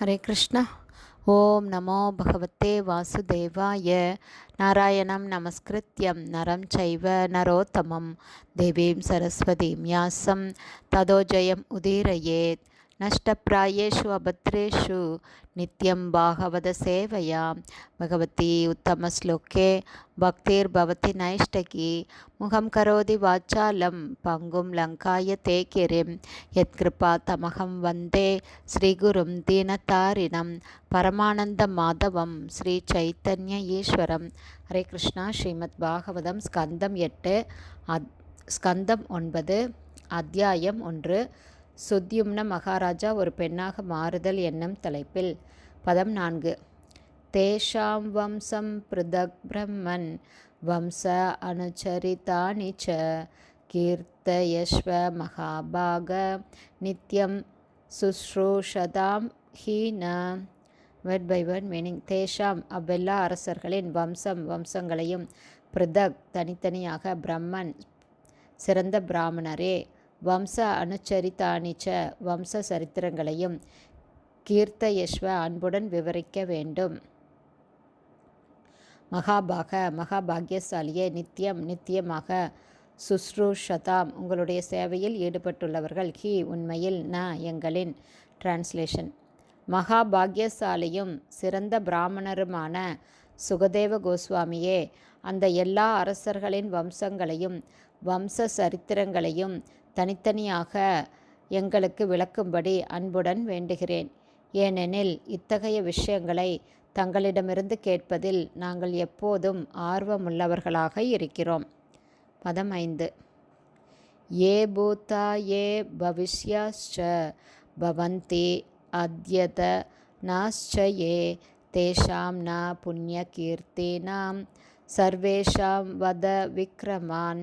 ஹரே கிருஷ்ணா. ஓம் நமோ பகவத்தே வாசுதேவாய. நாராயணம் நமஸ்கிருத்யம் நரம் சைவ நரோத்தமம் தேவீம் சரஸ்வதீம் யாசம் ததோ ஜெயம் உதீரயேத். நஷ்டப்பிராயேஷு அபத்ரேஷு நித்யம் பாகவத சேவையா பகவதி உத்தமஸ்லோகே பக்திர்பவதி நைஷ்டகி முகம் கரோதி வாச்சாலம் பங்கும் லங்காய தேகிரிம் யத்கிருபா தமகம் வந்தே ஸ்ரீகுரும் தீனதாரிணம் பரமானந்த மாதவம் ஸ்ரீ சைத்தன்ய ஈஸ்வரம். ஹரே கிருஷ்ணா. ஸ்ரீமத் பாகவதம் ஸ்கந்தம் 8 ஸ்கந்தம் 9 அத்தியாயம் 1 சுத்யும்ன மகாராஜா ஒரு பெண்ணாக மாறுதல் என்னும் தலைப்பில். பதம் 4. தேஷாம் வம்சம் பிருதக் பிரம்மன் வம்ச அனுச்சரிதானி ச கீர்த்தயஸ்வ மகாபாக நித்யம் சுஸ்ரூஷதாம் ஹீன. Word by word meaning. தேஷாம் அவ்வெல்லா அரசர்களின் வம்சங்களையும் பிருதக் தனித்தனியாக பிரம்மன் சிறந்த பிராமணரே வம்ச அனுச்சரிதானிச்ச வம்ச சரித்திரங்களையும் கீர்த்தயஸ்வ அன்புடன் விவரிக்க வேண்டும். மகாபாகியசாலியே நித்தியமாக சுஸ்ரூஷதாம் உங்களுடைய சேவையில் ஈடுபட்டுள்ளவர்கள் ஹி உண்மையில் ந எங்களின். டிரான்ஸ்லேஷன். மகாபாகியசாலியும் சிறந்த பிராமணருமான சுகதேவ கோஸ்வாமியே, அந்த எல்லா அரசர்களின் வம்சங்களையும் வம்ச சரித்திரங்களையும் தனித்தனியாக எங்களுக்கு விளக்கும்படி அன்புடன் வேண்டுகிறேன். ஏனெனில் இத்தகைய விஷயங்களை தங்களிடமிருந்து கேட்பதில் நாங்கள் எப்போதும் ஆர்வமுள்ளவர்களாக இருக்கிறோம். பதம் 5. ஏ பூதா ஏ பவிஷ்யாஸ்ச பவந்தி அத்யத நாஸ்ச ஏ தேஷாம் ந புண்ணிய கீர்த்தினாம் சர்வேஷாம் வத விக்ரமான்.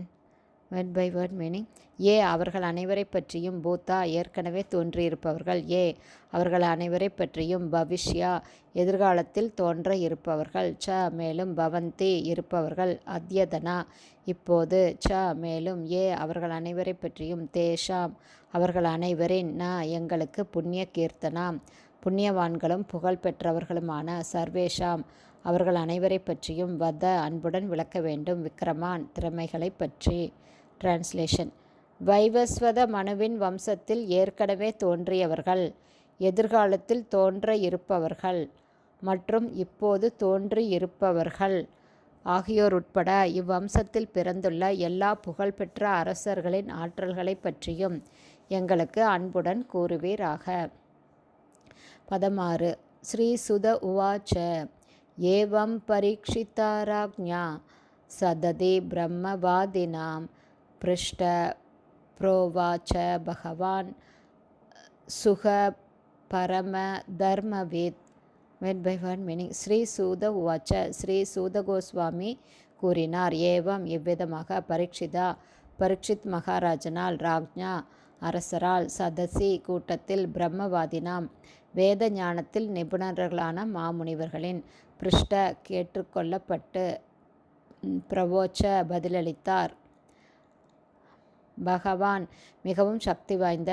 Word by word meaning. ஏ அவர்கள் அனைவரை பற்றியும், பூத்தா ஏற்கனவே தோன்றியிருப்பவர்கள், ஏ அவர்கள் அனைவரை பற்றியும், பவிஷ்யா எதிர்காலத்தில் தோன்ற இருப்பவர்கள், ச மேலும் பவந்தி இருப்பவர்கள், அத்யதனா இப்போது, ச மேலும் ஏ அவர்கள் அனைவரை பற்றியும், தேஷாம் அவர்கள் அனைவரின், ந எங்களுக்கு புண்ணிய கீர்த்தனாம் புண்ணியவான்களும் புகழ் பெற்றவர்களுமான, சர்வேஷாம் அவர்கள் அனைவரை பற்றியும், வத அன்புடன் விளக்க வேண்டும், விக்ரமான் திறமைகளை பற்றி. டிரான்ஸ்லேஷன். வைவஸ்வத மனுவின் வம்சத்தில் ஏற்கனவே தோன்றியவர்கள், எதிர்காலத்தில் தோன்ற இருப்பவர்கள் மற்றும் இப்போது தோன்றியிருப்பவர்கள் ஆகியோர் உட்பட இவ்வம்சத்தில் பிறந்துள்ள எல்லா புகழ்பெற்ற அரசர்களின் ஆற்றல்களை பற்றியும் எங்களுக்கு அன்புடன் கூறுவீராக. பதம் 6. ஸ்ரீ சுத உவாச்ச ஏவம் பரீட்சிதா ராஜ்ஞா சததி பிரம்மவாதினாம் பிருஷ்ட புரோவாச்ச பகவான் சுக பரம தர்மவித். Word by word meaning. Shri Suta உவாச்ச ஸ்ரீ சூத கோஸ்வாமி கூறினார். ஏவம் இவ்விதமாக பரீட்சித் மகாராஜனால், ராஜ்ஞா அரசரால், சதசி கூட்டத்தில், பிரம்மவாதினாம் வேத ஞானத்தில் நிபுணர்களான மாமுனிவர்களின், பிருஷ்ட கேட்டுக்கொள்ளப்பட்டு, பிரவோச்ச பதிலளித்தார், பகவான் மிகவும் சக்தி வாய்ந்த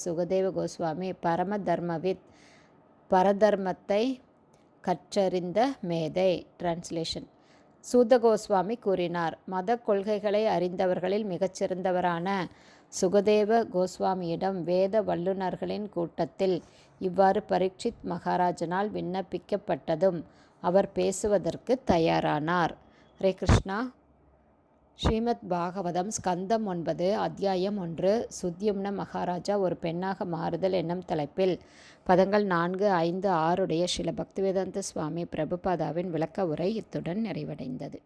சுகதேவ கோஸ்வாமி பரம தர்மவித் பரதர்மத்தை கற்றறிந்த மேதை. டிரான்ஸ்லேஷன். சூத கோஸ்வாமி கூறினார். மத கொள்கைகளை அறிந்தவர்களில் மிகச்சிறந்தவரான சுகதேவ கோஸ்வாமியிடம் வேத வல்லுநர்களின் கூட்டத்தில் இவ்வாறு பரீட்சித் மகாராஜனால் விண்ணப்பிக்கப்பட்டதும் அவர் பேசுவதற்கு தயாரானார். ஹரே கிருஷ்ணா. ஸ்ரீமத் பாகவதம் ஸ்கந்தம் 9 அத்தியாயம் 1 சுத்யும்ன மகாராஜா ஒரு பெண்ணாக மாறுதல் என்னும் தலைப்பில். பதங்கள் 4, 5, 6 உடைய ஸ்ரீல பக்திவேதாந்த சுவாமி பிரபுபாதாவின் விளக்க உரை இத்துடன் நிறைவடைந்தது.